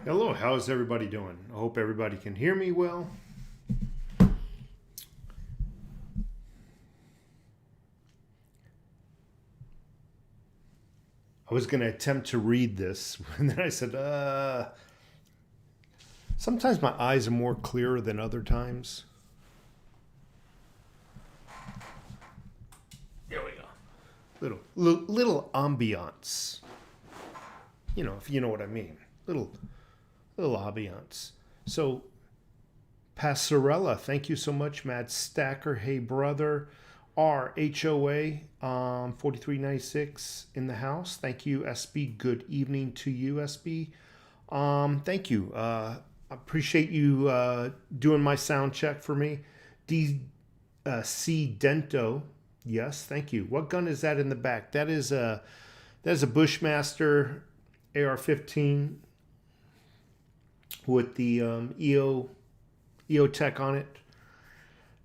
Hello, how's everybody doing? I hope everybody can hear me well. I was going to attempt to read this, and then I said, sometimes my eyes are more clearer than other times. There we go. Little ambiance. You know, if you know what I mean. Little ambiance. So, Passarella, thank you so much. Matt Stacker, hey brother. RHOA 4396 in the house. Thank you, SB. Good evening to you, SB. Thank you. Appreciate you doing my sound check for me. DC Dento. Yes, thank you. What gun is that in the back? That is a Bushmaster AR-15 with the EO tech on it.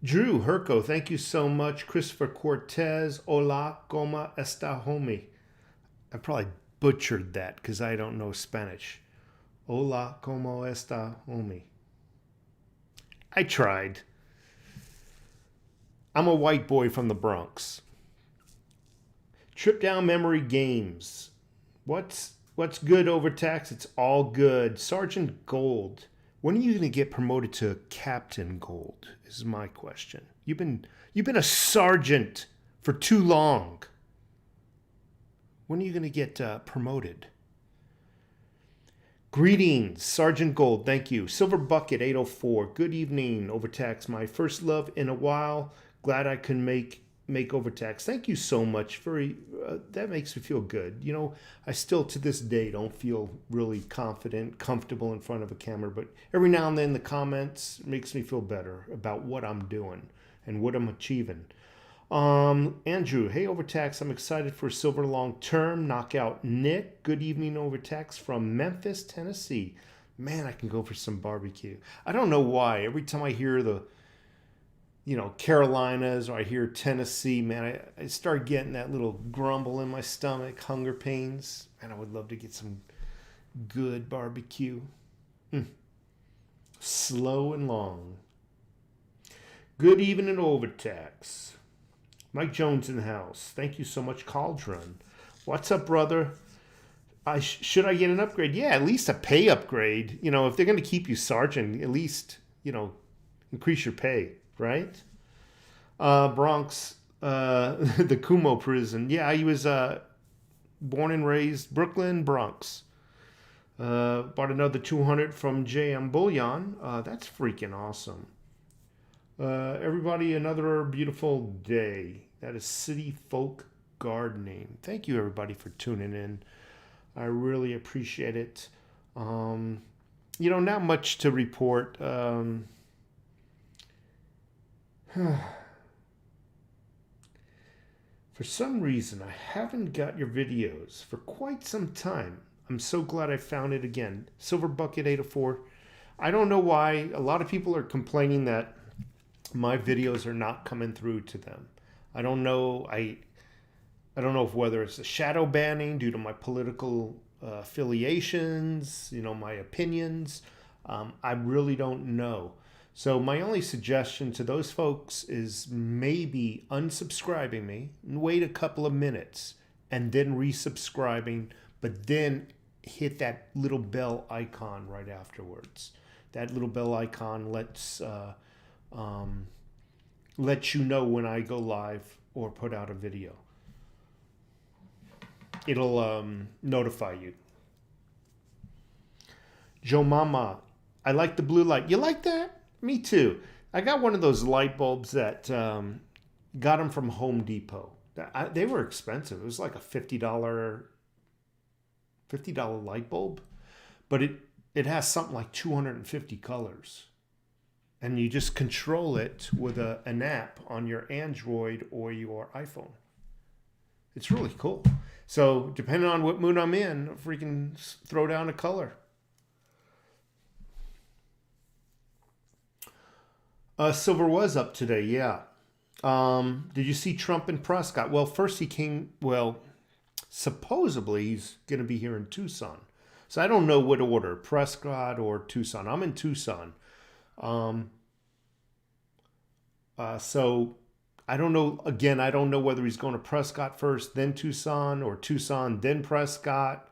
Drew Herco, thank you so much. Christopher Cortez, hola, como esta, homie? I probably butchered that because I don't know Spanish. Hola, como esta, homie? I tried. I'm a white boy from the Bronx. Trip down memory games. What's good, Overtax? It's all good. Sergeant Gold. When are you going to get promoted to Captain Gold? Is my question. You've been a sergeant for too long. When are you going to get promoted? Greetings, Sergeant Gold. Thank you. Silver Bucket 804. Good evening, Overtax. My first love in a while. Glad I can make Overtax. Thank you so much for that. Makes me feel good. You know, I still to this day don't feel really confident, comfortable in front of a camera, but every now and then the comments makes me feel better about what I'm doing and what I'm achieving. Andrew, hey Overtax, I'm excited for Silver Long Term. Knockout Nick, good evening Overtax from Memphis, Tennessee. Man, I can go for some barbecue. I don't know why. Every time I hear the Carolinas, or I hear Tennessee, man, I start getting that little grumble in my stomach, hunger pains. Man, I would love to get some good barbecue. Slow and long. Good evening, Overtax. Mike Jones in the house. Thank you so much, Cauldron. What's up, brother? Should I get an upgrade? Yeah, at least a pay upgrade. You know, if they're going to keep you sergeant, at least, increase your pay. Right? Bronx, the Kumo prison. Yeah, he was born and raised Brooklyn, Bronx. Bought another 200 from JM Bullion. That's freaking awesome. Everybody, another beautiful day. That is City Folk Gardening. Thank you, everybody, for tuning in. I really appreciate it. Not much to report. For some reason, I haven't got your videos for quite some time. I'm so glad I found it again. Silver Bucket 804. I don't know why. A lot of people are complaining that my videos are not coming through to them. I don't know. I don't know if whether it's a shadow banning due to my political affiliations, my opinions. I really don't know. So my only suggestion to those folks is maybe unsubscribing me and wait a couple of minutes and then resubscribing, but then hit that little bell icon right afterwards. That little bell icon lets you know when I go live or put out a video. It'll notify you. Joe Mama, I like the blue light. You like that? Me too. I got one of those light bulbs that got them from Home Depot. They were expensive. It was like a $50 light bulb, but it has something like 250 colors. And you just control it with an app on your Android or your iPhone. It's really cool. So depending on what mood I'm in, I'll freaking throw down a color. Silver was up today, yeah. Did you see Trump and Prescott? Well, first he came, supposedly he's going to be here in Tucson. So I don't know what order, Prescott or Tucson. I'm in Tucson. Um, so I don't know. Again, I don't know whether he's going to Prescott first, then Tucson, or Tucson, then Prescott.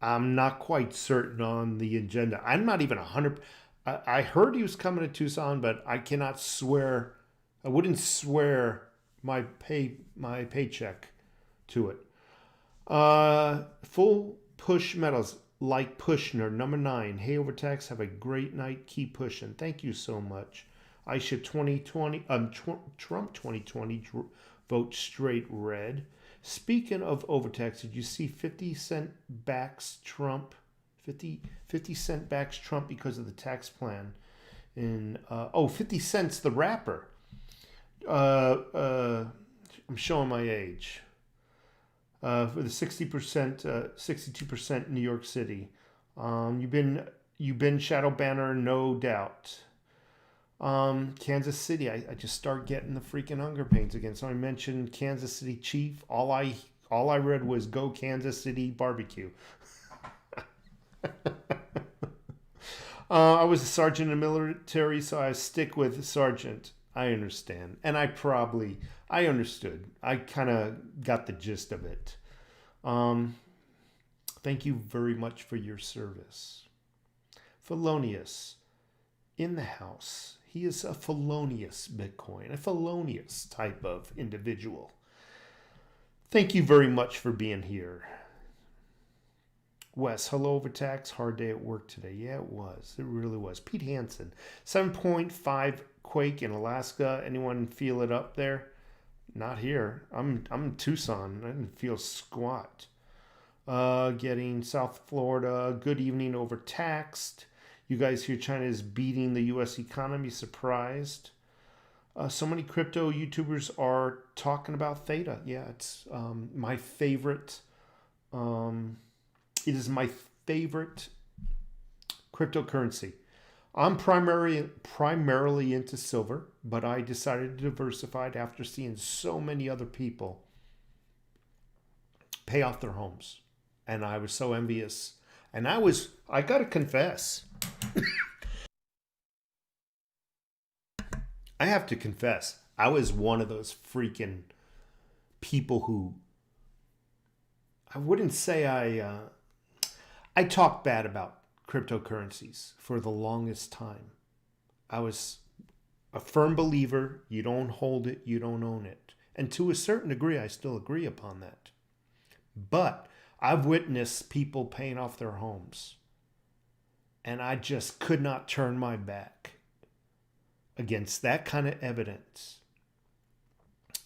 I'm not quite certain on the agenda. I'm not even 100. I heard he was coming to Tucson, but I cannot swear. I wouldn't swear my paycheck to it. Full push medals like Pushner, number 9. Hey, Overtax, have a great night. Keep pushing. Thank you so much. I should 2020, Trump 2020 vote straight red. Speaking of Overtax, did you see 50 Cent backs Trump? 50 Cent backs Trump because of the tax plan. 50 Cent's the rapper. I'm showing my age. For the 60%, 62% New York City. You've been shadow banner, no doubt. Kansas City, I just start getting the freaking hunger pains again. So I mentioned Kansas City Chief. All I read was go Kansas City barbecue. I was a sergeant in the military, so I stick with sergeant. I understand. And I understood. I kind of got the gist of it. Thank you very much for your service. Felonious in the house. He is a felonious Bitcoin, a felonious type of individual. Thank you very much for being here. Wes, hello, Overtax. Hard day at work today. Yeah, it was. It really was. Pete Hansen, 7.5 quake in Alaska. Anyone feel it up there? Not here. I'm in Tucson. I didn't feel squat. Getting South Florida. Good evening, Overtaxed. You guys hear China is beating the U.S. economy. Surprised. So many crypto YouTubers are talking about Theta. Yeah, it's my favorite. It is my favorite cryptocurrency. I'm primarily into silver, but I decided to diversify after seeing so many other people pay off their homes. And I was so envious. And I got to confess, I have to confess, I was one of those freaking people who, I wouldn't say I talked bad about cryptocurrencies for the longest time. I was a firm believer, you don't hold it, you don't own it. And to a certain degree, I still agree upon that. But I've witnessed people paying off their homes. And I just could not turn my back against that kind of evidence.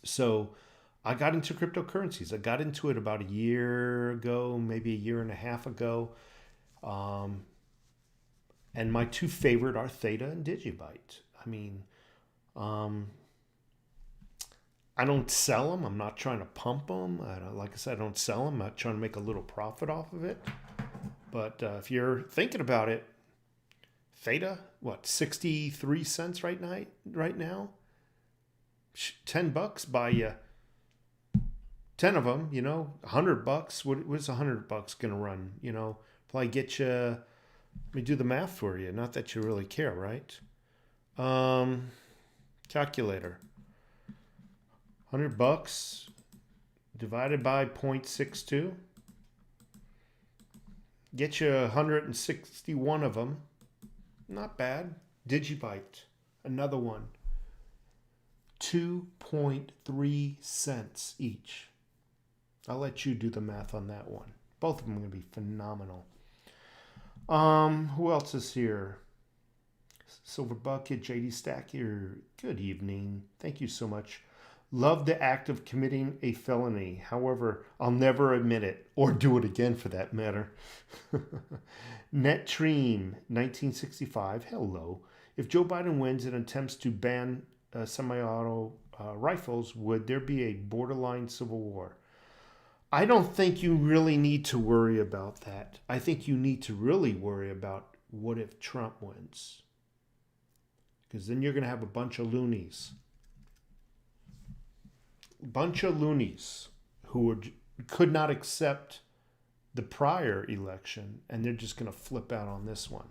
So I got into cryptocurrencies. I got into it about a year ago, maybe a year and a half ago. And my two favorite are Theta and Digibyte. I mean, I don't sell them. I'm not trying to pump them. Like I said, I don't sell them. I'm not trying to make a little profit off of it. But if you're thinking about it, Theta, what, 63 cents right now? $10 buy you 10 of them, $100. What's $100 going to run? Probably get you, let me do the math for you. Not that you really care, right? Calculator. $100 divided by 0.62. Get you 161 of them. Not bad. Digibyte, another one. 2.3 cents each. I'll let you do the math on that one. Both of them are going to be phenomenal. Who else is here? Silver Bucket, JD Stack here. Good evening. Thank you so much. Love the act of committing a felony. However, I'll never admit it or do it again for that matter. Netream, 1965. Hello. If Joe Biden wins and attempts to ban semi-auto rifles, would there be a borderline civil war? I don't think you really need to worry about that. I think you need to really worry about what if Trump wins. Because then you're going to have a bunch of loonies. Who could not accept the prior election, and they're just going to flip out on this one.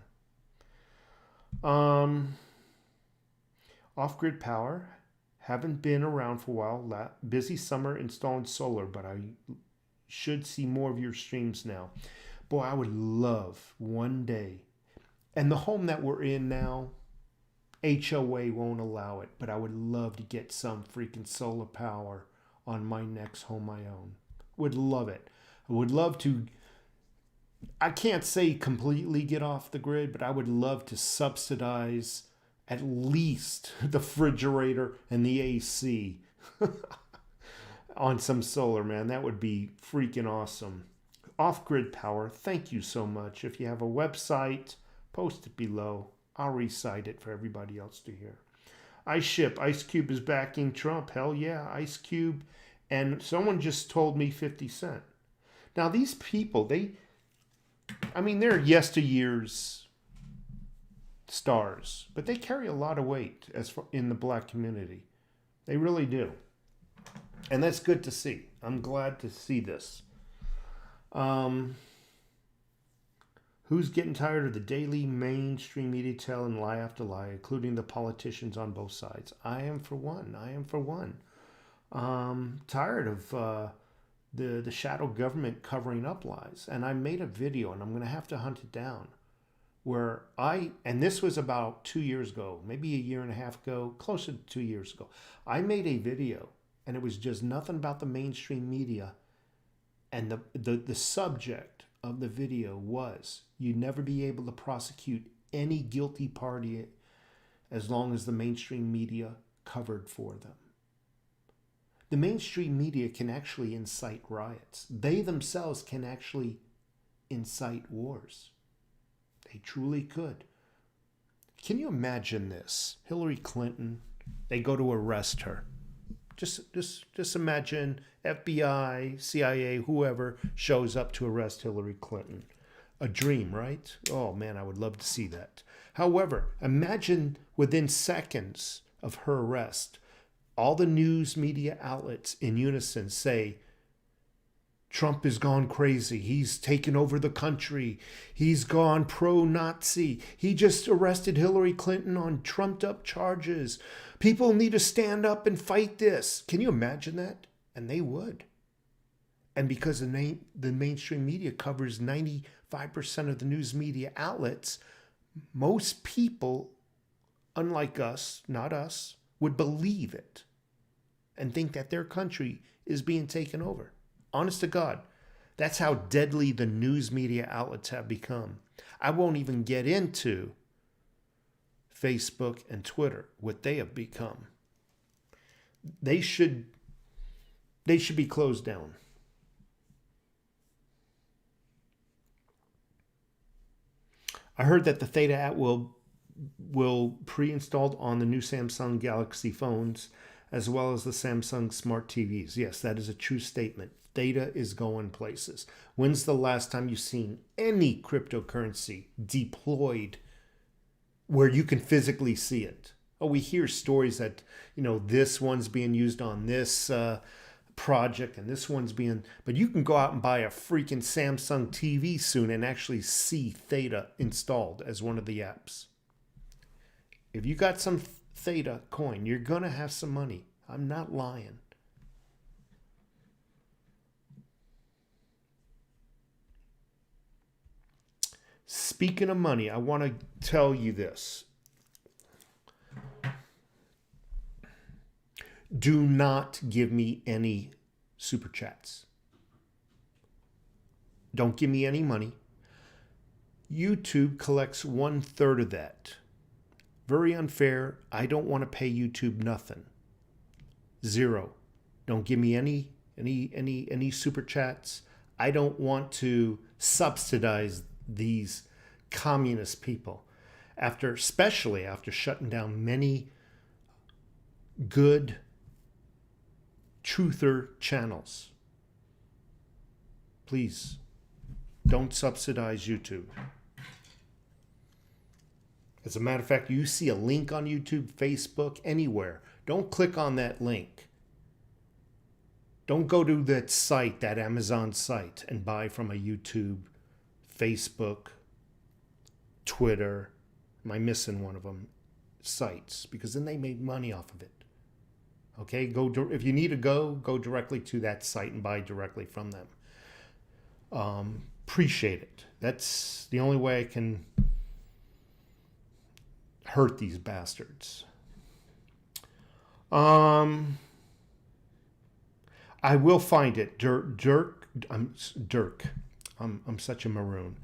Off-grid power. Haven't been around for a while. Busy summer installing solar, but I should see more of your streams now. Boy, I would love one day. And the home that we're in now, HOA won't allow it, but I would love to get some freaking solar power on my next home I own. Would love it. I would love to, I can't say completely get off the grid, but I would love to subsidize at least the refrigerator and the AC on some solar, man. That would be freaking awesome. Off-grid power, thank you so much. If you have a website, post it below. I'll recite it for everybody else to hear. Ice Cube is backing Trump. Hell yeah, Ice Cube. And someone just told me 50 Cent. Now these people, they're yesteryear's stars, but they carry a lot of weight in the black community. They really do. And that's good to see. I'm glad to see this. Who's getting tired of the daily mainstream media telling lie after lie, including the politicians on both sides? I am for one. Tired of the shadow government covering up lies. And I made a video, and I'm going to have to hunt it down, where and this was about 2 years ago, maybe a year and a half ago, closer to 2 years ago. I made a video, and it was just nothing about the mainstream media. And the subject of the video was, you'd never be able to prosecute any guilty party as long as the mainstream media covered for them. The mainstream media can actually incite riots. They themselves can actually incite wars. They truly could. Can you imagine this? Hillary Clinton, they go to arrest her. Just imagine FBI, CIA, whoever shows up to arrest Hillary Clinton. A dream, right? Oh man, I would love to see that. However, imagine within seconds of her arrest, all the news media outlets in unison say, Trump has gone crazy. He's taken over the country. He's gone pro-Nazi. He just arrested Hillary Clinton on trumped-up charges. People need to stand up and fight this. Can you imagine that? And they would. And because the mainstream media covers 95% of the news media outlets, most people, unlike us, not us, would believe it and think that their country is being taken over. Honest to God, that's how deadly the news media outlets have become. I won't even get into Facebook and Twitter, what they have become. They should be closed down. I heard that the Theta app will pre-installed on the new Samsung Galaxy phones as well as the Samsung Smart TVs. Yes, that is a true statement. Theta is going places. When's the last time you've seen any cryptocurrency deployed where you can physically see it? Oh, we hear stories that, this one's being used on this project and this one's being, but you can go out and buy a freaking Samsung TV soon and actually see Theta installed as one of the apps. If you got some Theta coin, you're going to have some money. I'm not lying. Speaking of money, I want to tell you this. Do not give me any super chats. Don't give me any money. YouTube collects 1/3 of that. Very unfair. I don't want to pay YouTube nothing. 0. Don't give me any super chats. I don't want to subsidize these communist people, especially after shutting down many good truther channels. Please don't subsidize YouTube. As a matter of fact, you see a link on YouTube, Facebook, anywhere, don't click on that link. Don't go to that site, that Amazon site, and buy from a YouTube, Facebook, Twitter, am I missing one of them, sites, because then they made money off of it. Okay, if you need to go directly to that site and buy directly from them. Appreciate it. That's the only way I can hurt these bastards. I will find it. Dirk. I'm such a maroon.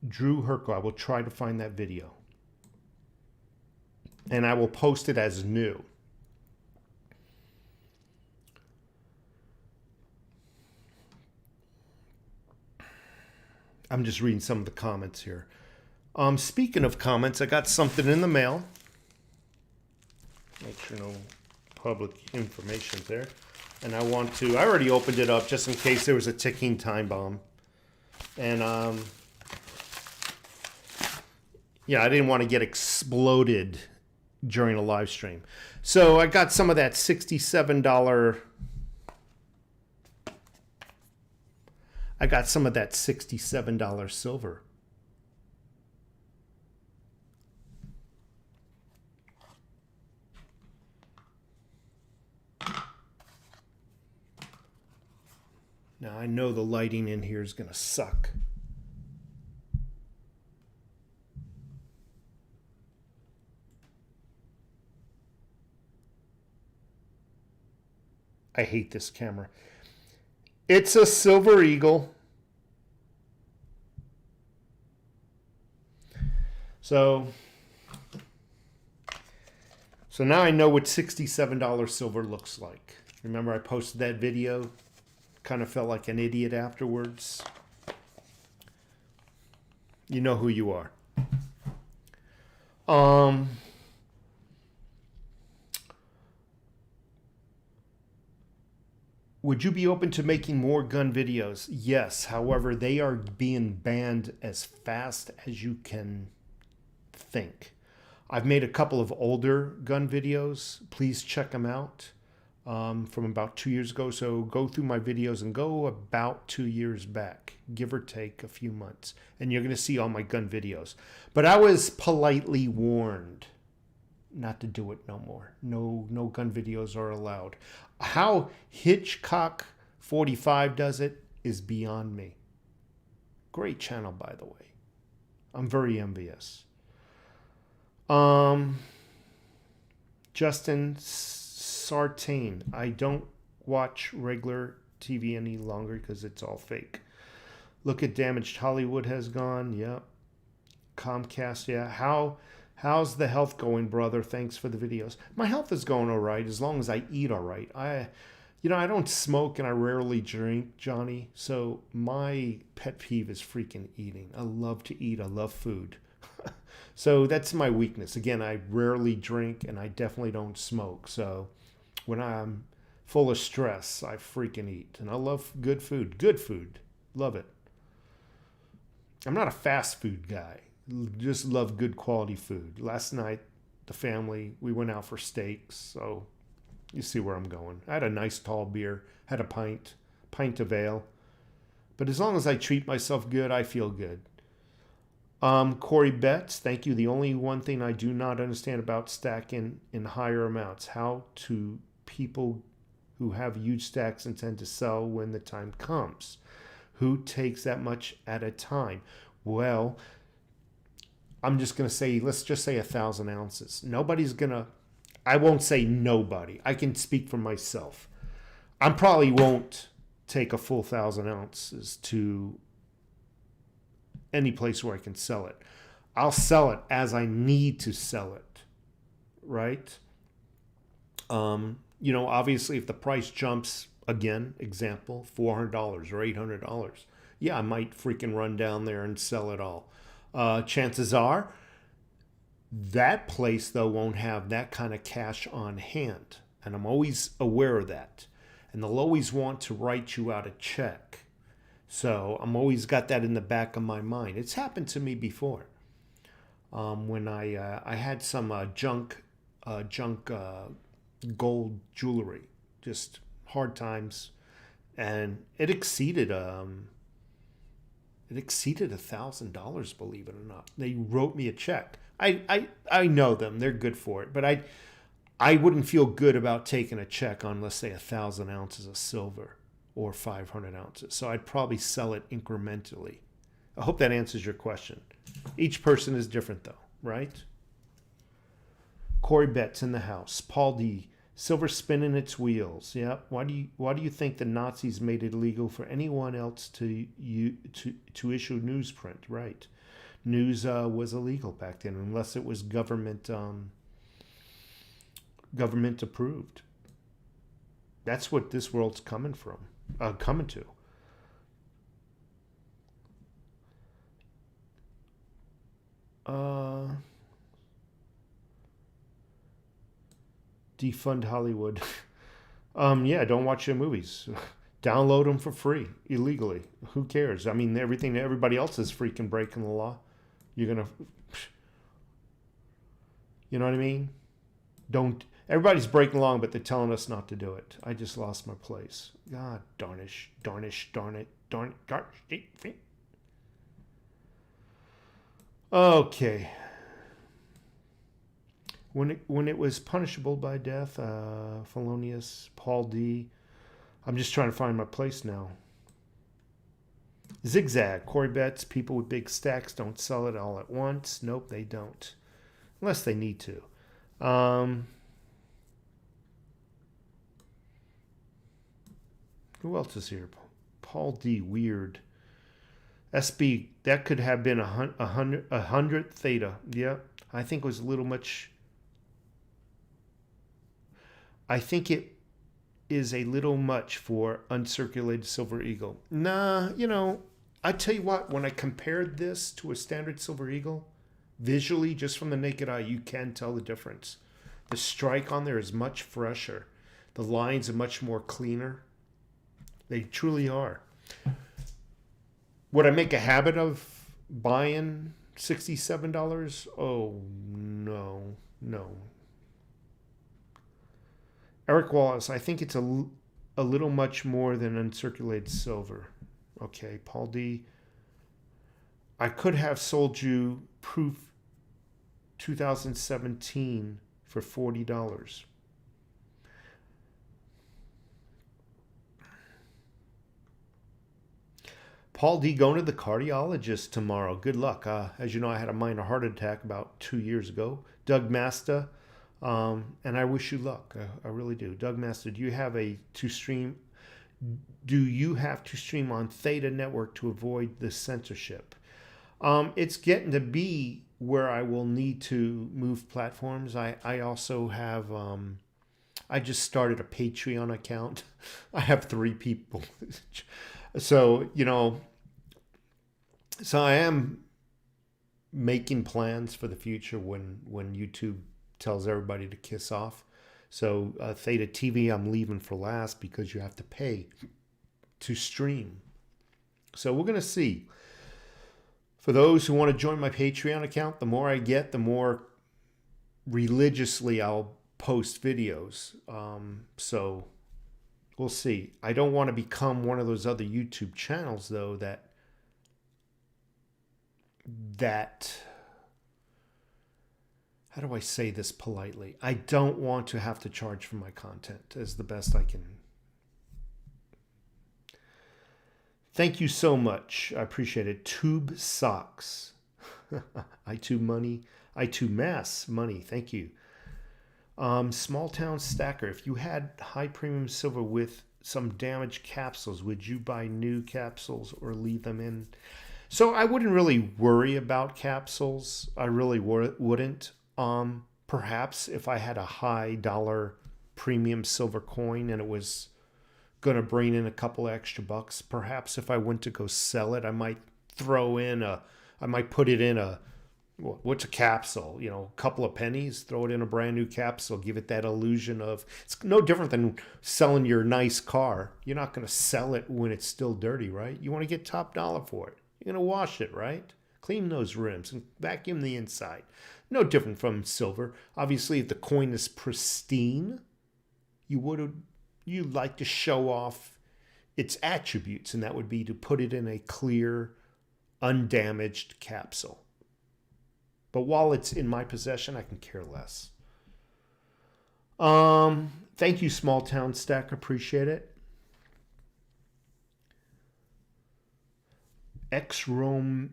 Drew Herko. I will try to find that video. And I will post it as new. I'm just reading some of the comments here. Speaking of comments, I got something in the mail. Make sure no public information there. And I already opened it up just in case there was a ticking time bomb. And yeah, I didn't want to get exploded during a live stream. So I got some of that $67. I got some of that $67 silver. Now I know the lighting in here is going to suck. I hate this camera. It's a Silver Eagle. So now I know what $67 silver looks like. Remember I posted that video? Kind of felt like an idiot afterwards. You know who you are. Would you be open to making more gun videos? Yes. However, they are being banned as fast as you can think. I've made a couple of older gun videos. Please check them out from about 2 years ago. So go through my videos and go about 2 years back, give or take a few months. And you're going to see all my gun videos. But I was politely warned not to do it no more. No gun videos are allowed. How Hitchcock 45 does it is beyond me. Great channel, by the way. I'm very envious. Justin Sartain. I don't watch regular TV any longer because it's all fake. Look at Damaged Hollywood has gone. Yep. Comcast. Yeah. How's the health going, brother? Thanks for the videos. My health is going all right as long as I eat all right. I don't smoke and I rarely drink, Johnny. So my pet peeve is freaking eating. I love to eat. I love food. So that's my weakness. Again, I rarely drink and I definitely don't smoke. So when I'm full of stress, I freaking eat. And I love good food. Good food. Love it. I'm not a fast food guy. Just love good quality food. Last night, the family, we went out for steaks. So you see where I'm going. I had a nice tall beer. Had a pint of ale. But as long as I treat myself good, I feel good. Corey Betts, thank you. The only one thing I do not understand about stacking in higher amounts, how to people who have huge stacks intend to sell when the time comes. Who takes that much at a time? Well, I'm just going to say, let's just say 1,000 ounces. I won't say nobody. I can speak for myself. I probably won't take a full 1,000 ounces to any place where I can sell it. I'll sell it as I need to sell it, right? Obviously if the price jumps, again, example, $400 or $800, yeah, I might freaking run down there and sell it all. Chances are that place, though, won't have that kind of cash on hand. And I'm always aware of that. And they'll always want to write you out a check. So I'm always got that in the back of my mind. It's happened to me before. When I had some junk gold jewelry. just hard times, and it exceeded $1,000, believe it or not. They wrote me a check. I know them; they're good for it, but I wouldn't feel good about taking a check on, let's say, 1,000 ounces of silver or 500 ounces. So I'd probably sell it incrementally. I hope that answers your question. Each person is different, though, right? Corey Betts in the house. Paul D. Silver spinning its wheels. Yeah. Why do you think the Nazis made it illegal for anyone else to issue newsprint? Right. News was illegal back then, unless it was government approved. That's what this world's coming to. Defund Hollywood. Yeah, don't watch their movies. Download them for free, illegally. Who cares? I mean, everything everybody else is freaking breaking the law. You're gonna, you know what I mean? Don't. Everybody's breaking along, but they're telling us not to do it. I just lost my place. God darnish, darn it. Okay. When it was punishable by death, Felonious, Paul D. I'm just trying to find my place now. Zigzag, Corey Betts, people with big stacks don't sell it all at once. Nope, they don't. Unless they need to. Who else is here? Paul D. Weird. SB, that could have been 100 Theta. Yeah, I think it was a little much. I think it is a little much for uncirculated Silver Eagle. Nah, I tell you what, when I compared this to a standard Silver Eagle, visually, just from the naked eye, you can tell the difference. The strike on there is much fresher. The lines are much more cleaner. They truly are. Would I make a habit of buying $67? Oh, no. Eric Wallace, I think it's a little much more than uncirculated silver. Okay, Paul D. I could have sold you proof 2017 for $40. Paul D. going to the cardiologist tomorrow. Good luck. As you know, I had a minor heart attack about 2 years ago. Doug Masta, and I wish you luck. I really do. Doug Masta, do you have to stream on Theta Network to avoid the censorship? It's getting to be where I will need to move platforms. I also have, I just started a Patreon account. I have 3 people. So, so I am making plans for the future when YouTube tells everybody to kiss off. So Theta TV, I'm leaving for last because you have to pay to stream. So we're going to see. For those who want to join my Patreon account, the more I get, the more religiously I'll post videos. So we'll see. I don't want to become one of those other YouTube channels, though, that how do I say this politely? I don't want to have to charge for my content as the best I can. Thank you so much. I appreciate it. Tube Socks. iTube Money. iTube Mass Money. Thank you. Small Town Stacker. If you had high premium silver with some damaged capsules, would you buy new capsules or leave them in? So I wouldn't really worry about capsules. I really wouldn't. Perhaps if I had a high dollar premium silver coin and it was going to bring in a couple extra bucks, perhaps if I went to go sell it, I might put it in what's a capsule? A couple of pennies, throw it in a brand new capsule, give it that illusion of, it's no different than selling your nice car. You're not going to sell it when it's still dirty, right? You want to get top dollar for it. You're going to wash it, right? Clean those rims and vacuum the inside. No different from silver. Obviously, if the coin is pristine, you would you like to show off its attributes, and that would be to put it in a clear, undamaged capsule. But while it's in my possession, I can care less. Thank you, Small Town Stack. Appreciate it. X-Rome,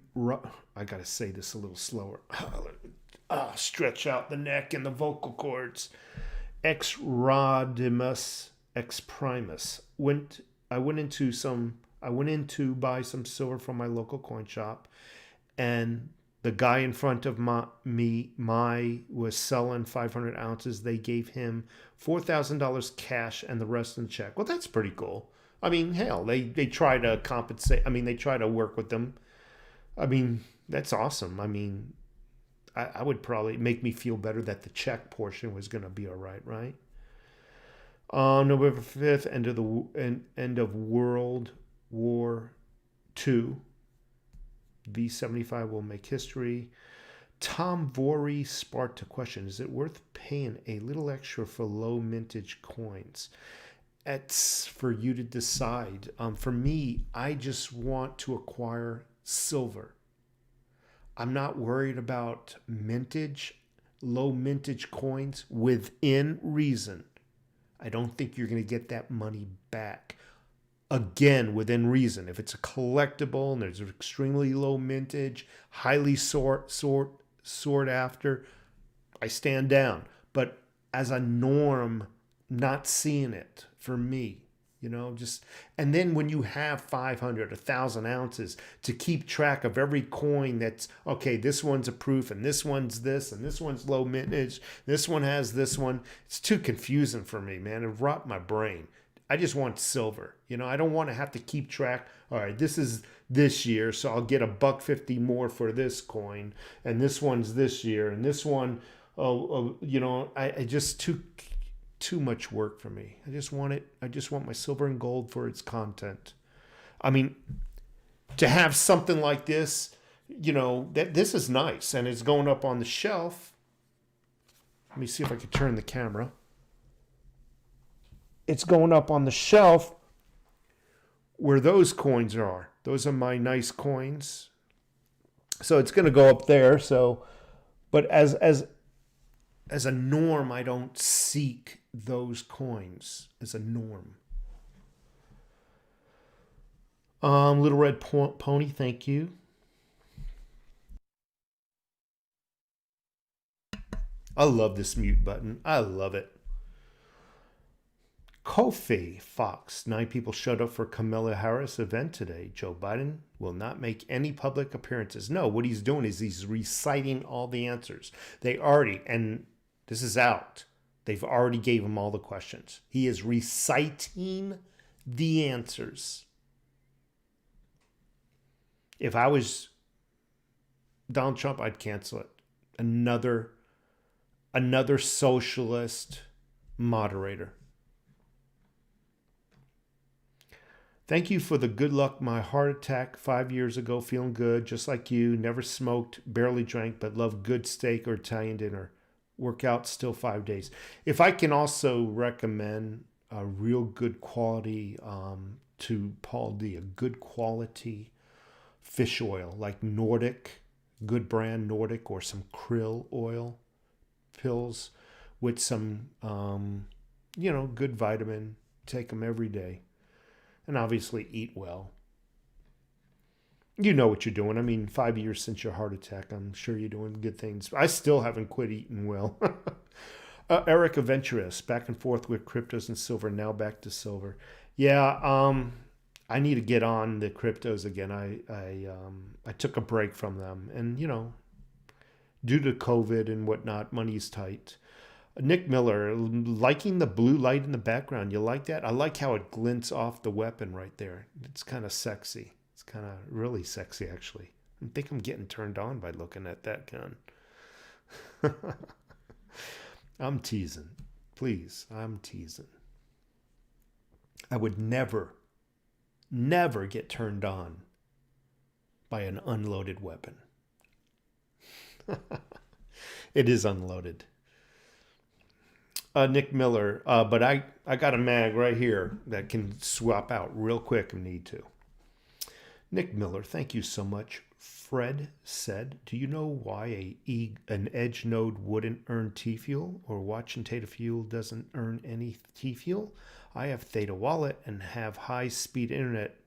I gotta say this a little slower. Stretch out the neck and the vocal cords. X-Rodimus X Primus. I went in to buy some silver from my local coin shop, and the guy in front of me was selling 500 ounces. They gave him $4,000 cash and the rest in check. Well, that's pretty cool. I mean, hell, they try to compensate. I mean, they try to work with them. I mean, that's awesome. I mean, I would probably make me feel better that the check portion was going to be all right, right? November 5th, end of World War II. V75 will make history. Tom Vory sparked a question. Is it worth paying a little extra for low mintage coins? It's for you to decide. For me, I just want to acquire silver. I'm not worried about low mintage coins within reason. I don't think you're going to get that money back. Again, within reason. If it's a collectible and there's an extremely low mintage, highly sought after, I stand down. But as a norm, not seeing it for me, and then when you have 500, 1,000 ounces to keep track of every coin that's, okay, this one's a proof and this one's this and this one's low mintage, this one has this one. It's too confusing for me, man. It rot my brain. I just want silver. I don't want to have to keep track. All right, this is this year, so I'll get $1.50 more for this coin, and this one's this year, and this one, I just too much work for me. I just want my silver and gold for its content. I mean, to have something like this, this is nice, and it's going up on the shelf. Let me see if I can turn the camera. It's going up on the shelf where those coins are. Those are my nice coins. So it's going to go up there. But as a norm, I don't seek those coins as a norm. Little Red Pony, thank you. I love this mute button. I love it. Kofi Fox, 9 people showed up for Kamala Harris event today. Joe Biden will not make any public appearances. No, what he's doing is he's reciting all the answers. And this is out. They've already gave him all the questions. He is reciting the answers. If I was Donald Trump, I'd cancel it. Another socialist moderator. Thank you for the good luck. My heart attack 5 years ago, feeling good, just like you. Never smoked, barely drank, but love good steak or Italian dinner. Workout still 5 days. If I can also recommend a real good quality to Paul D, a good quality fish oil like Nordic, good brand Nordic, or some krill oil pills with some, good vitamin. Take them every day. And obviously eat well. You know what you're doing. I mean, 5 years since your heart attack, I'm sure you're doing good things. I still haven't quit eating well. Eric Aventurous, back and forth with cryptos and silver, now back to silver. Yeah, I need to get on the cryptos again. I took a break from them. And, due to COVID and whatnot, money's tight. Nick Miller, liking the blue light in the background. You like that? I like how it glints off the weapon right there. It's kind of sexy. It's kind of really sexy, actually. I think I'm getting turned on by looking at that gun. I'm teasing. Please, I'm teasing. I would never get turned on by an unloaded weapon. It is unloaded. Nick Miller, but I got a mag right here that can swap out real quick if need to. Nick Miller, thank you so much. Fred said, do you know why an edge node wouldn't earn T-Fuel or watching Theta Fuel doesn't earn any T-Fuel? I have Theta Wallet and have high-speed internet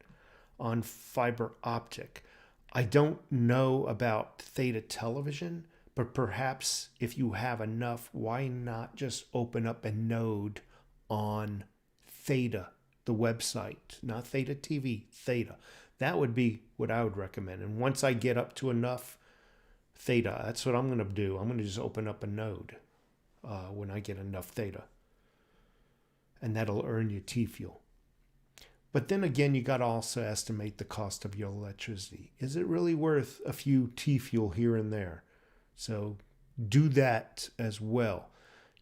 on fiber optic. I don't know about Theta Television, but perhaps if you have enough, why not just open up a node on Theta, the website, not Theta TV, Theta. That would be what I would recommend. And once I get up to enough Theta, that's what I'm going to do. I'm going to just open up a node when I get enough Theta. And that'll earn you T-Fuel. But then again, you got to also estimate the cost of your electricity. Is it really worth a few T-Fuel here and there? So do that as well.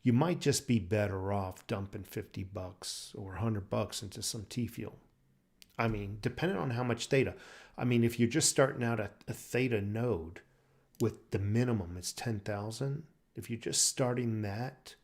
You might just be better off dumping $50 or $100 into some T-Fuel. I mean, depending on how much Theta. I mean, if you're just starting out at a Theta node with the minimum is 10,000, if you're just starting that,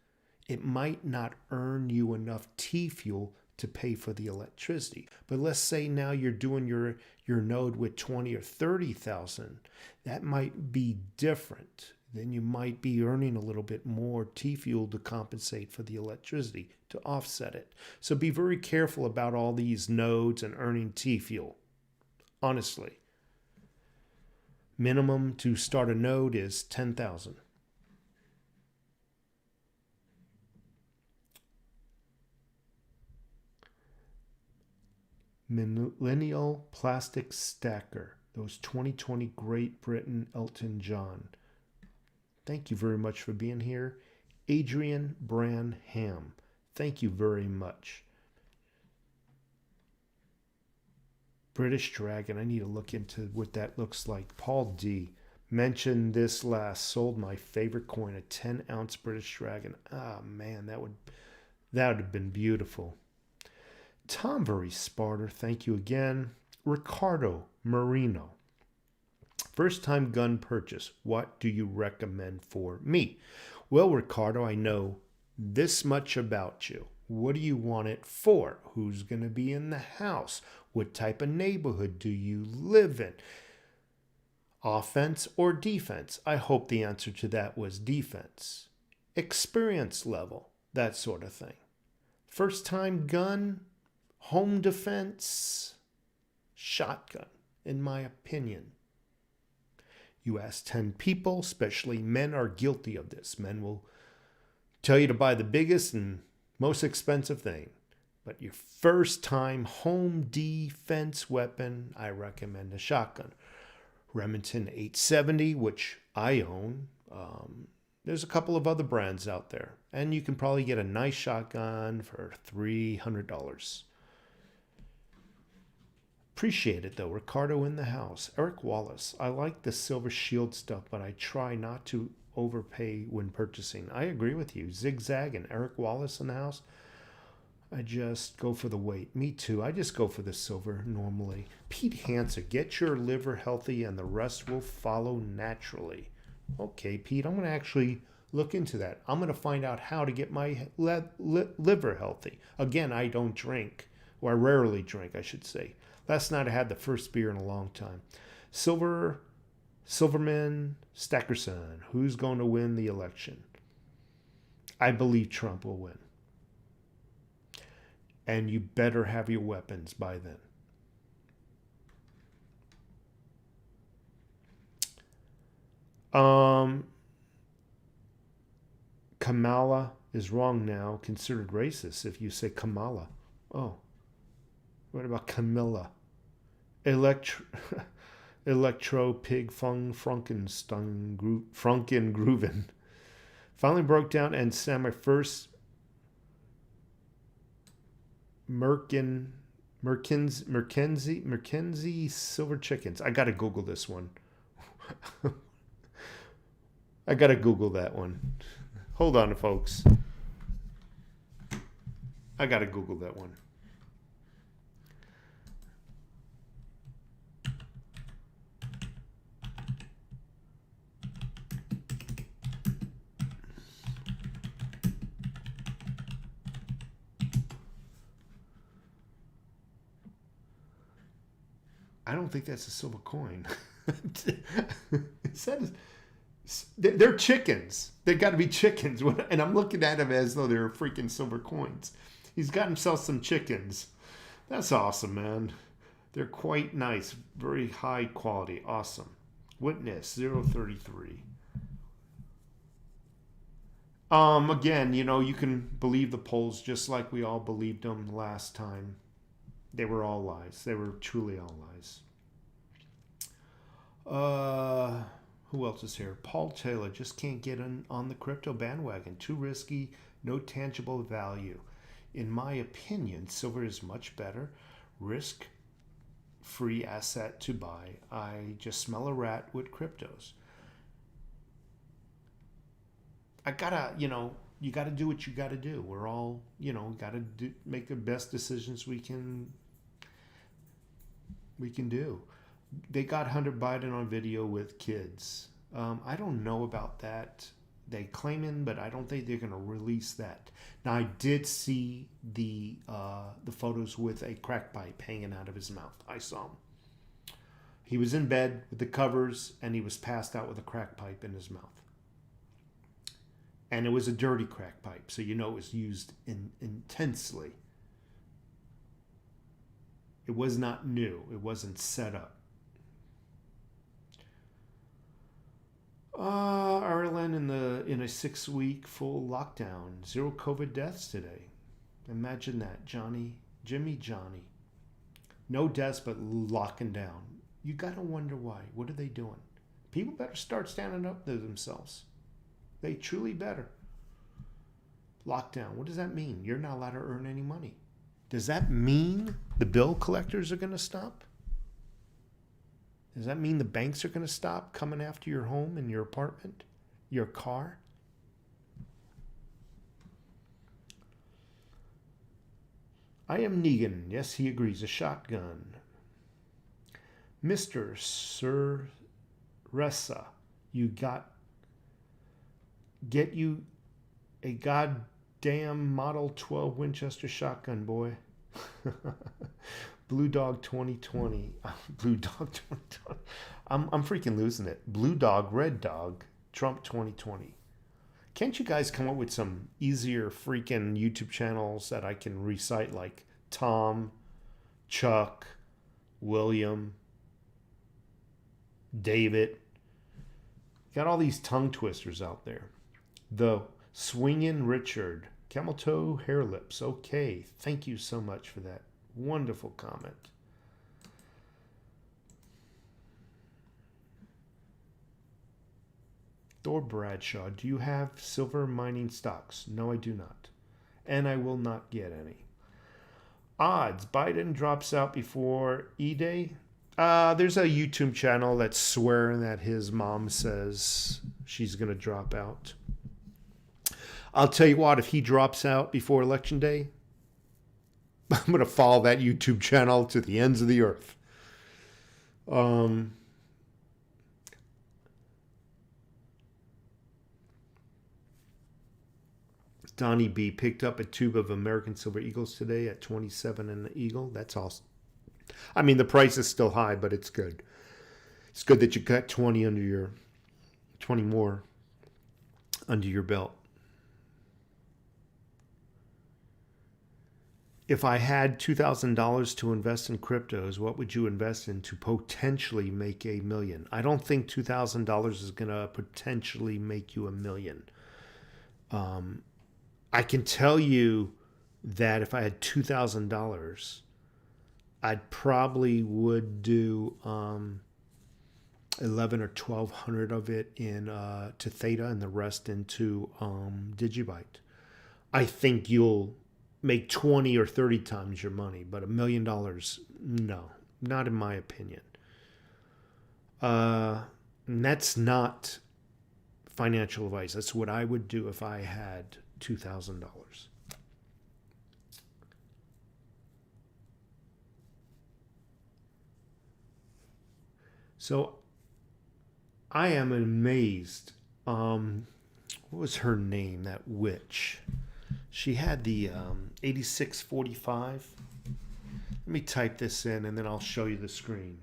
it might not earn you enough T-Fuel to pay for the electricity. But let's say now you're doing your node with 20 or 30,000. That might be different. Then you might be earning a little bit more T-Fuel to compensate for the electricity, to offset it. So be very careful about all these nodes and earning T-Fuel. Honestly. Minimum to start a node is 10,000. Millennial Plastic Stacker. Those 2020 Great Britain Elton John. Thank you very much for being here. Adrian Branham. Thank you very much. British Dragon. I need to look into what that looks like. Paul D. mentioned this last. Sold my favorite coin, a 10-ounce British Dragon. Ah, man, that would have been beautiful. Tom Very Sparter. Thank you again. Ricardo Marino. First time gun purchase. What do you recommend for me? Well, Ricardo, I know this much about you. What do you want it for? Who's going to be in the house? What type of neighborhood do you live in? Offense or defense? I hope the answer to that was defense. Experience level, that sort of thing. First time gun, home defense, shotgun, in my opinion. You ask 10 people, especially men are guilty of this. Men will tell you to buy the biggest and most expensive thing. But your first time home defense weapon, I recommend a shotgun. Remington 870, which I own. There's a couple of other brands out there. And you can probably get a nice shotgun for $300. Appreciate it though. Ricardo in the house. Eric Wallace. I like the Silver Shield stuff, but I try not to overpay when purchasing. I agree with you. Zigzag and Eric Wallace in the house. I just go for the weight. Me too. I just go for the silver normally. Pete Hansen. Get your liver healthy and the rest will follow naturally. Okay, Pete. I'm going to actually look into that. I'm going to find out how to get my liver healthy. Again, I don't drink. Or I rarely drink, I should say. Last night I had the first beer in a long time. Silverman Stackerson. Who's going to win the election? I believe Trump will win. And you better have your weapons by then. Kamala is wrong now. Considered racist if you say Kamala. Oh. What about Camilla? Electro Pig Fung Frankenstein Frankengrooven. Finally broke down and sent my first Merkenzie silver chickens. I gotta Google this one. I gotta Google that one. Hold on, folks. I gotta Google that one. I don't think that's a silver coin. It says they're chickens. They got to be chickens. And I'm looking at them as though they're freaking silver coins. He's got himself some chickens. That's awesome, man. They're quite nice. Very high quality. Awesome. Witness 033. Again, you know, you can believe the polls just like we all believed them last time. They were all lies. They were truly all lies. Who else is here? Paul Taylor just can't get on the crypto bandwagon. Too risky, no tangible value. In my opinion, silver is much better. Risk-free asset to buy. I just smell a rat with cryptos. I gotta, you know, you gotta do what you gotta do. We're all, you know, gotta make the best decisions we can do. They got Hunter Biden on video with kids. I don't know about that. They claiming, but I don't think they're going to release that. Now, I did see the photos with a crack pipe hanging out of his mouth. I saw him. He was in bed with the covers, and he was passed out with a crack pipe in his mouth. And it was a dirty crack pipe, so you know it was used intensely. It was not new. It wasn't set up. Ireland in a 6-week full lockdown. 0 COVID deaths today. Imagine that, Johnny. No deaths, but locking down. You gotta wonder why. What are they doing? People better start standing up to themselves. They truly better. Lockdown. What does that mean? You're not allowed to earn any money. Does that mean the bill collectors are going to stop? Does that mean the banks are going to stop coming after your home and your apartment, your car? I am Negan. Yes, he agrees. A shotgun. Mr. Sir Ressa, get you a goddamn Model 12 Winchester shotgun, boy. Blue Dog 2020. Blue Dog 2020. I'm freaking losing it. Blue Dog, Red Dog, Trump 2020. Can't you guys come up with some easier freaking YouTube channels that I can recite, like Tom, Chuck, William, David? Got all these tongue twisters out there. The Swingin' Richard, Camel Toe Hair Lips. Okay, thank you so much for that wonderful comment. Thor Bradshaw, do you have silver mining stocks? No, I do not. And I will not get any. Odds, Biden drops out before E-Day. There's a YouTube channel that's swearing that his mom says she's going to drop out. I'll tell you what, if he drops out before Election Day, I'm going to follow that YouTube channel to the ends of the earth. Donnie B picked up a tube of American Silver Eagles today at 27 an eagle. That's awesome. I mean, the price is still high, but it's good. It's good that you got 20 more under your belt. If I had $2,000 to invest in cryptos, what would you invest in to potentially make $1 million? I don't think $2,000 is going to potentially make you $1 million. I can tell you that if I had $2,000, I'd probably would do 11 or 1,200 of it in to Theta and the rest into Digibyte. I think you'll make 20 or 30 times your money, but $1 million, no, not in my opinion. And that's not financial advice. That's what I would do if I had $2,000. So I am amazed. What was her name? That witch. She had the 8645. Let me type this in and then I'll show you the screen.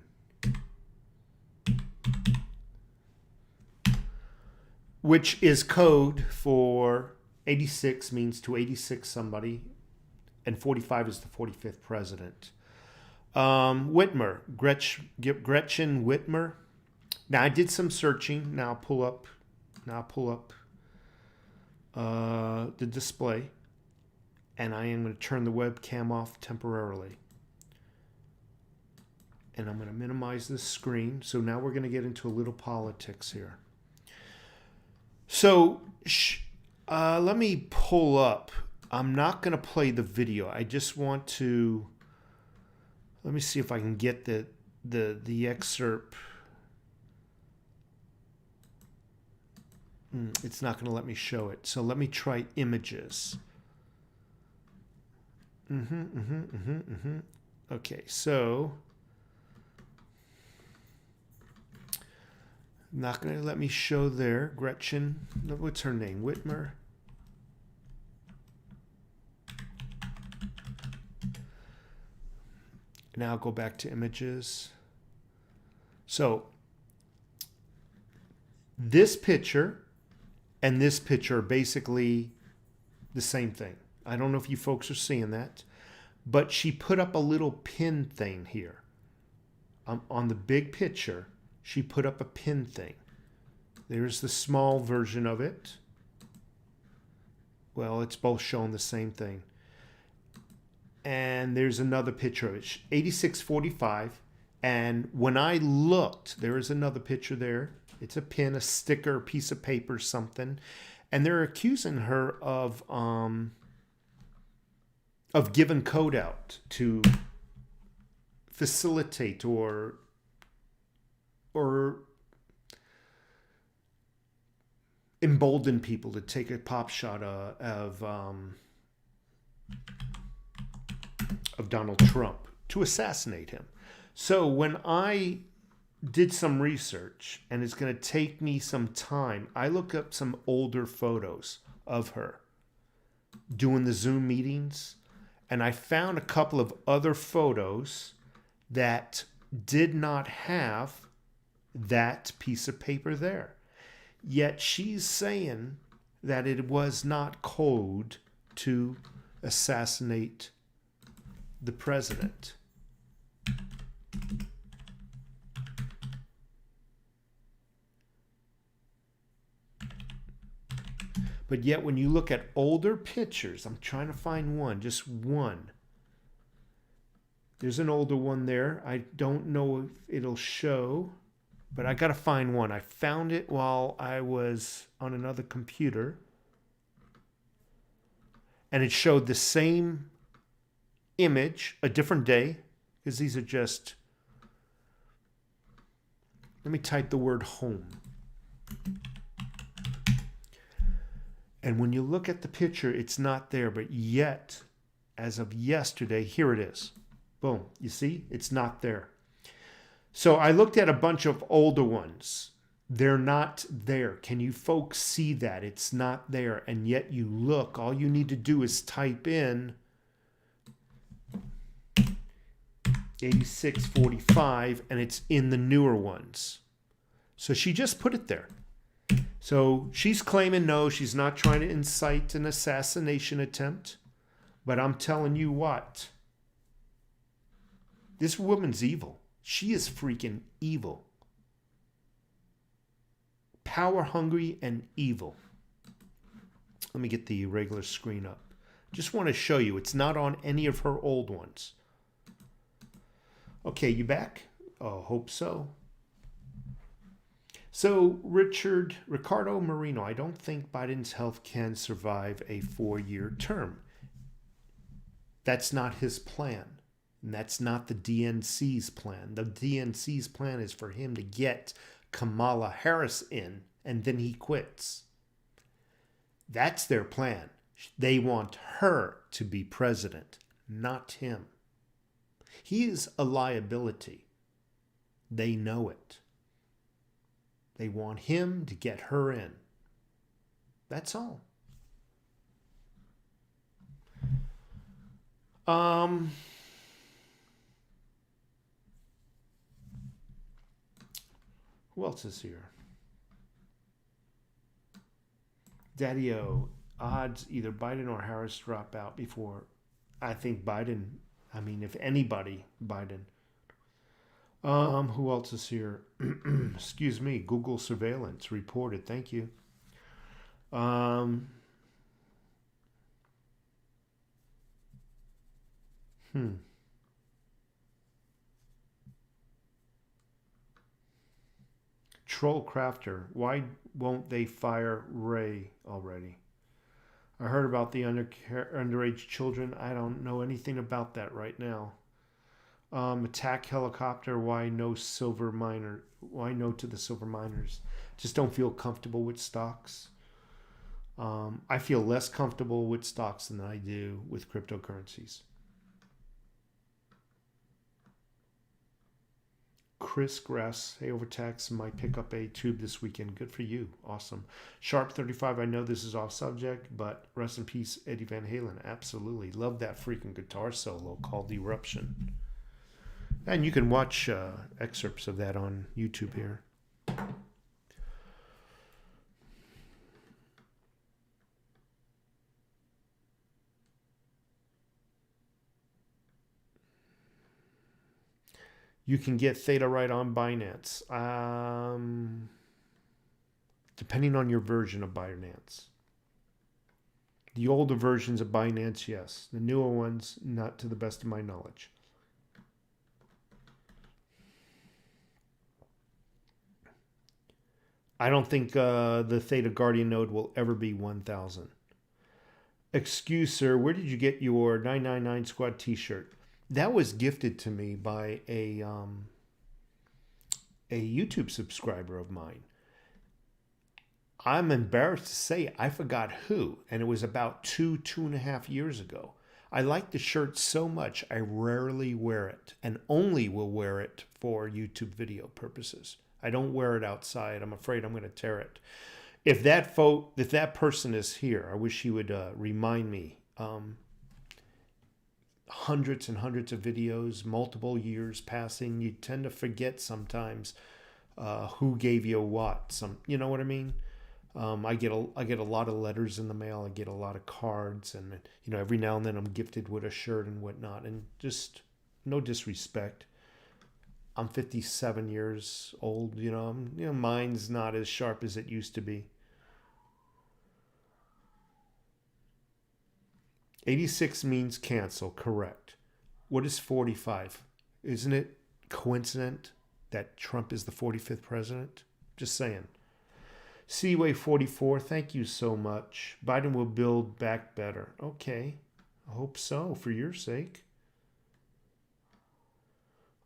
which is code for 86 means to 86 somebody, and 45 is the 45th president. Whitmer, Gretchen Whitmer. Now I did some searching. Now I'll pull up the display, and I am going to turn the webcam off temporarily. And I'm going to minimize this screen. So now we're going to get into a little politics here. So let me pull up. I'm not going to play the video. I just want to, let me see if I can get the excerpt. It's not going to let me show it. So let me try images. Okay, so not going to let me show there. Gretchen, what's her name? Whitmer. Now I'll go back to images. So this picture and this picture are basically the same thing. I don't know if you folks are seeing that, but she put up a little pin thing here. On the big picture, she put up a pin thing. There's the small version of it. Well, it's both showing the same thing. And there's another picture of it, 8645. And when I looked, there is another picture there. It's a pin, a sticker, a piece of paper, something. And they're accusing her of giving code out to facilitate or embolden people to take a pop shot of Donald Trump, to assassinate him. So when I did some research, and it's going to take me some time, I looked up some older photos of her doing the Zoom meetings, and I found a couple of other photos that did not have that piece of paper there. Yet she's saying that it was not code to assassinate the president. But yet when you look at older pictures, I'm trying to find one, just one. There's an older one there. I don't know if it'll show, but I got to find one. I found it while I was on another computer. And it showed the same image, a different day, because these are just, let me type the word home. And when you look at the picture, it's not there, but yet, as of yesterday, here it is. Boom. You see? It's not there. So I looked at a bunch of older ones. They're not there. Can you folks see that? It's not there. And yet you look, all you need to do is type in 8645, and it's in the newer ones. So she just put it there. So she's claiming, no, she's not trying to incite an assassination attempt. But I'm telling you what, this woman's evil. She is freaking evil. Power hungry and evil. Let me get the regular screen up. Just want to show you, it's not on any of her old ones. Okay, you back? Oh, hope so. So Ricardo Marino, I don't think Biden's health can survive a 4-year term. That's not his plan. And that's not the DNC's plan. The DNC's plan is for him to get Kamala Harris in, and then he quits. That's their plan. They want her to be president, not him. He is a liability. They know it. They want him to get her in. That's all. Who else is here? Daddy-O, odds either Biden or Harris drop out before. I think Biden. I mean, if anybody, Biden. Who else is here? Excuse me. Google surveillance reported. Thank you. Um, hmm. Troll Crafter. Why won't they fire Ray already? I heard about the underage children. I don't know anything about that right now. Attack helicopter. Why no silver miner? Why no to the silver miners? Just don't feel comfortable with stocks. I feel less comfortable with stocks than I do with cryptocurrencies. Chris Grass, hey, overtax, might pick up a tube this weekend. Good for you. Awesome. Sharp 35, I know this is off subject, but rest in peace, Eddie Van Halen. Absolutely. Love that freaking guitar solo called Eruption. And you can watch excerpts of that on YouTube here. You can get Theta right on Binance. Depending on your version of Binance. The older versions of Binance, yes. The newer ones, not to the best of my knowledge. I don't think the Theta Guardian node will ever be 1,000. Excuse, sir, where did you get your 999 Squad t-shirt? That was gifted to me by a YouTube subscriber of mine. I'm embarrassed to say I forgot who, and it was about 2.5 years ago. I like the shirt so much I rarely wear it, and only will wear it for YouTube video purposes. I don't wear it outside. I'm afraid I'm going to tear it. If that person is here, I wish he would remind me. Hundreds and hundreds of videos, multiple years passing. You tend to forget sometimes who gave you what. You know what I mean? I get a lot of letters in the mail. I get a lot of cards, and every now and then I'm gifted with a shirt and whatnot. And just no disrespect. I'm 57 years old. Mine's not as sharp as it used to be. 86 means cancel, correct. What is 45? Isn't it coincident that Trump is the 45th president? Just saying. Seaway 44, thank you so much. Biden will build back better. Okay, I hope so, for your sake.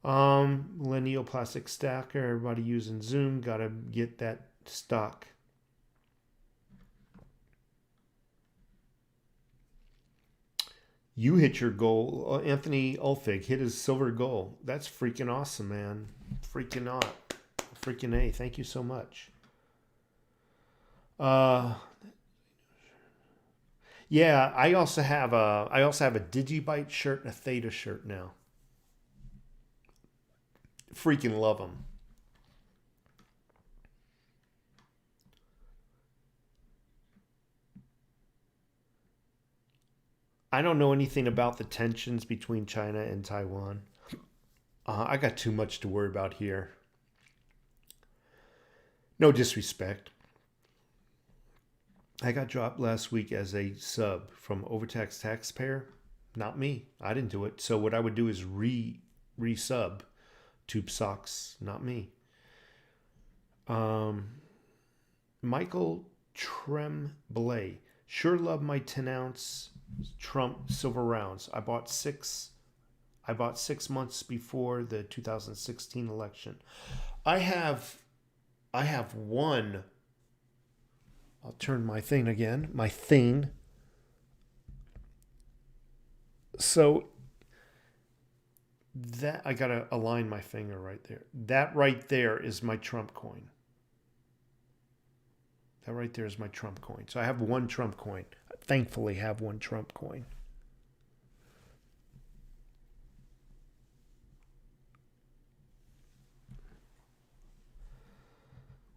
Millennial Plastic Stacker, everybody using Zoom, gotta get that stock. You hit your goal. Anthony Ulfig hit his silver goal. That's freaking awesome, man. Freaking A. Thank you so much. Yeah, I also have a Digibyte shirt and a Theta shirt now. Freaking love them. I don't know anything about the tensions between China and Taiwan. I got too much to worry about here. No disrespect. I got dropped last week as a sub from overtaxed taxpayer. Not me. I didn't do it. So what I would do is re-sub Tube Socks. Not me. Michael Tremblay. Sure love my 10-ounce Trump silver rounds. I bought six months before the 2016 election. I have one. I'll turn my thing again. My thing. So that I gotta align my finger right there. That right there is my Trump coin. That right there is my Trump coin. So I have one Trump coin. I thankfully have one Trump coin.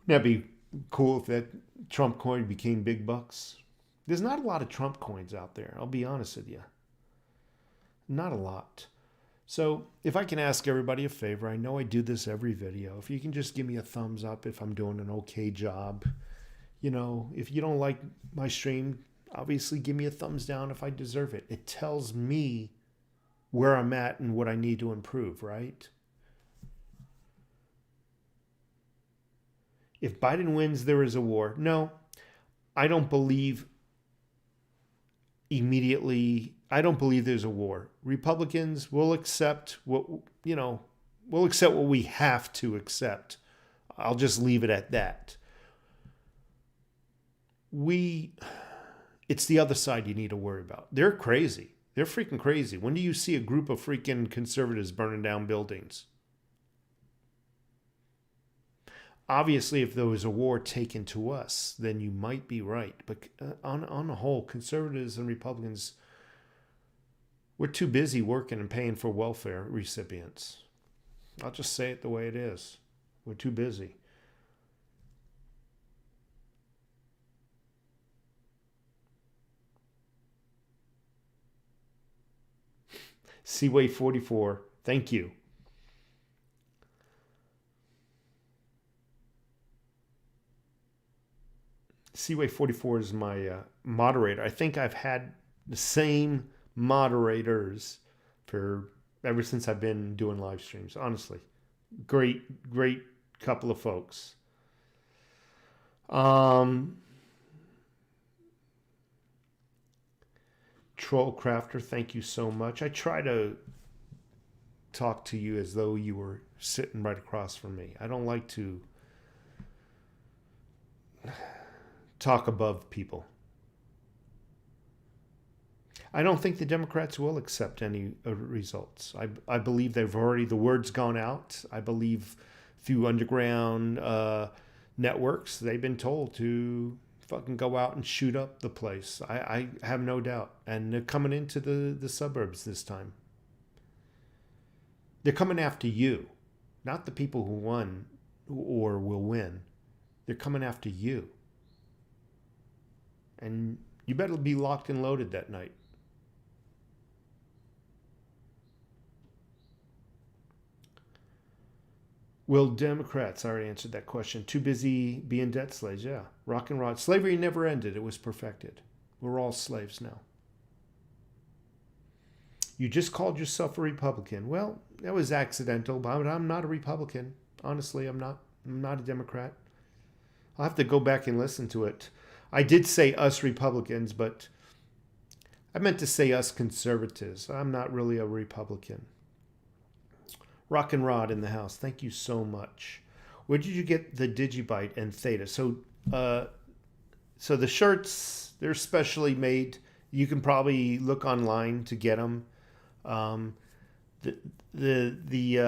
That'd be Cool if that Trump coin became big bucks. There's not a lot of Trump coins out there, I'll be honest with you. Not a lot. So if I can ask everybody a favor, I know I do this every video. If you can just give me a thumbs up if I'm doing an okay job. You know, if you don't like my stream, obviously give me a thumbs down if I deserve it. It tells me where I'm at and what I need to improve, right? If Biden wins, there is a war. No, I don't believe immediately. I don't believe there's a war. Republicans will accept we'll accept what we have to accept. I'll just leave it at that. It's the other side you need to worry about. They're crazy. They're freaking crazy. When do you see a group of freaking conservatives burning down buildings? Obviously, if there was a war taken to us, then you might be right. But on the whole, conservatives and Republicans, we're too busy working and paying for welfare recipients. I'll just say it the way it is. We're too busy. Seaway 44, thank you. Seaway 44 is my moderator. I think I've had the same moderators for ever since I've been doing live streams. Honestly, great couple of folks. Troll Crafter, thank you so much. I try to talk to you as though you were sitting right across from me. I don't like to talk above people. I don't think the Democrats will accept any results. I believe the word's gone out. I believe through underground networks, they've been told to fucking go out and shoot up the place. I have no doubt. And they're coming into the suburbs this time. They're coming after you, not the people who won or will win. They're coming after you. And you better be locked and loaded that night. Will Democrats, I already answered that question, too busy being debt slaves? Yeah. Rock and rod. Slavery never ended. It was perfected. We're all slaves now. You just called yourself a Republican. Well, that was accidental, but I'm not a Republican. Honestly, I'm not. I'm not a Democrat. I'll have to go back and listen to it. I did say us Republicans, but I meant to say us conservatives. I'm not really a Republican. Rock and Rod in the house. Thank you so much. Where did you get the Digibyte and Theta? So the shirts, they're specially made. You can probably look online to get them. There's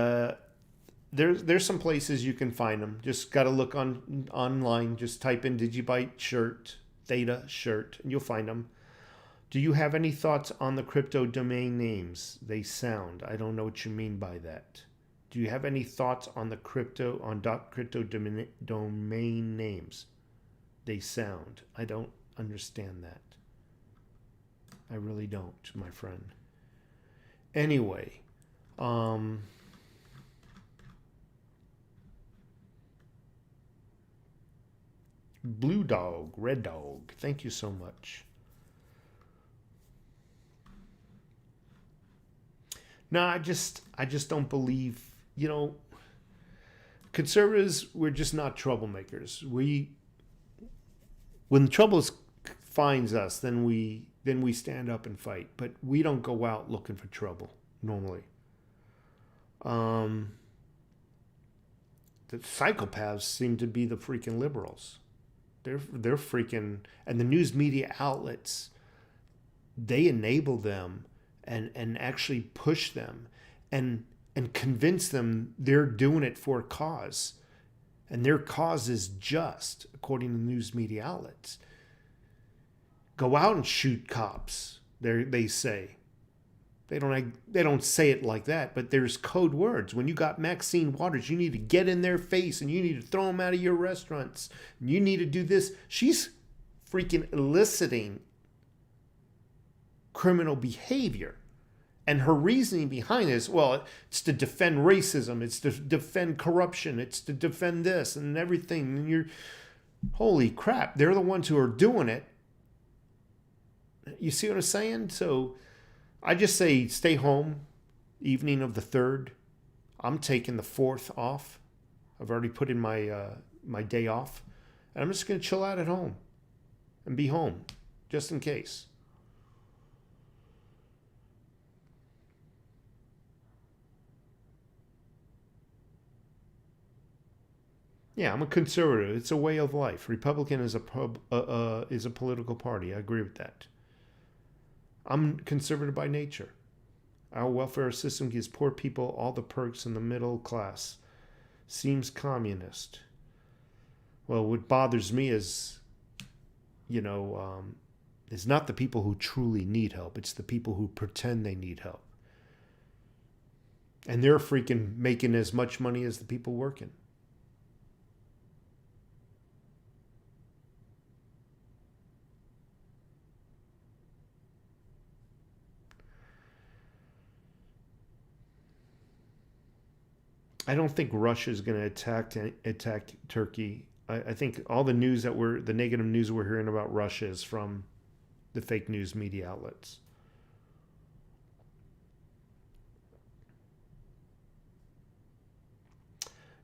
some places you can find them. Just got to look online. Just type in Digibyte shirt, Theta shirt, and you'll find them. Do you have any thoughts on the crypto domain names? They sound. I don't know what you mean by that. Do you have any thoughts on the crypto domain names? They sound. I don't understand that. I really don't, my friend. Anyway, Blue Dog, Red Dog, thank you so much. No, I just don't believe, conservatives, we're just not troublemakers. When trouble finds us, then we stand up and fight, but we don't go out looking for trouble normally. The psychopaths seem to be the freaking liberals. They're freaking, and the news media outlets, they enable them and actually push them and convince them they're doing it for a cause. And their cause is just, according to news media outlets. Go out and shoot cops, they say. They don't say it like that, but there's code words. When you got Maxine Waters, you need to get in their face and you need to throw them out of your restaurants. And you need to do this. She's freaking eliciting criminal behavior. And her reasoning behind this, well, it's to defend racism, it's to defend corruption, it's to defend this and everything. And you're, holy crap, they're the ones who are doing it. You see what I'm saying? So I just say stay home, evening of the 3rd. I'm taking the 4th off. I've already put in my day off. And I'm just going to chill out at home and be home, just in case. Yeah, I'm a conservative. It's a way of life. Republican is a political party. I agree with that. I'm conservative by nature. Our welfare system gives poor people all the perks in the middle class. Seems communist. Well, what bothers me is, it's not the people who truly need help. It's the people who pretend they need help. And they're freaking making as much money as the people working. I don't think Russia is going to attack Turkey. I think all the negative news we're hearing about Russia is from the fake news media outlets.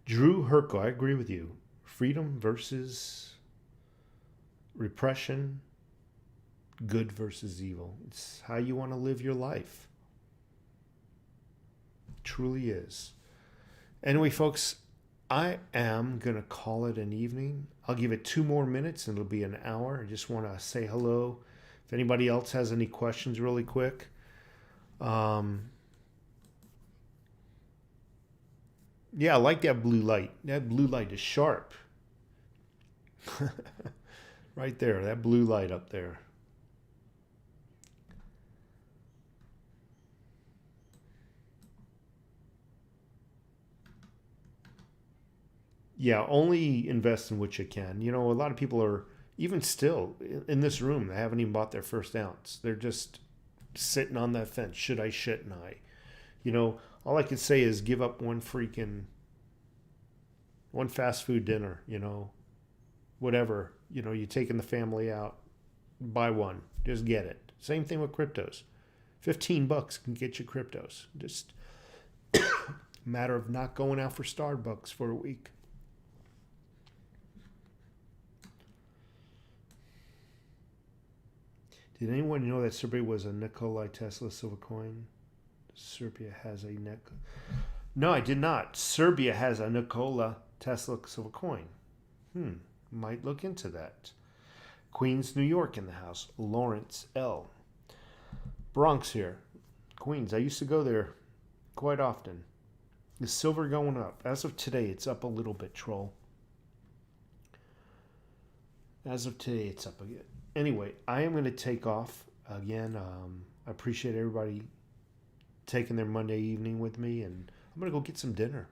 Drew Herko, I agree with you. Freedom versus repression, good versus evil. It's how you want to live your life. It truly is. Anyway, folks, I am going to call it an evening. I'll give it 2 more minutes and it'll be an hour. I just want to say hello. If anybody else has any questions really quick. Yeah, I like that blue light. That blue light is sharp. Right there, that blue light up there. Yeah, only invest in what you can. A lot of people are, even still, in this room, they haven't even bought their first ounce. They're just sitting on that fence. Should I, shouldn't I? All I can say is give up one fast food dinner, whatever. You're taking the family out, buy one. Just get it. Same thing with cryptos. $15 can get you cryptos. Just a matter of not going out for Starbucks for a week. Did anyone know that Serbia was a Nikola Tesla silver coin? Serbia has a Nikola. No, I did not. Serbia has a Nikola Tesla silver coin. Might look into that. Queens, New York in the house. Lawrence L. Bronx here. Queens. I used to go there quite often. Is silver going up? As of today, it's up a little bit, troll. As of today, it's up again. Anyway, I am going to take off again. I appreciate everybody taking their Monday evening with me, and I'm going to go get some dinner.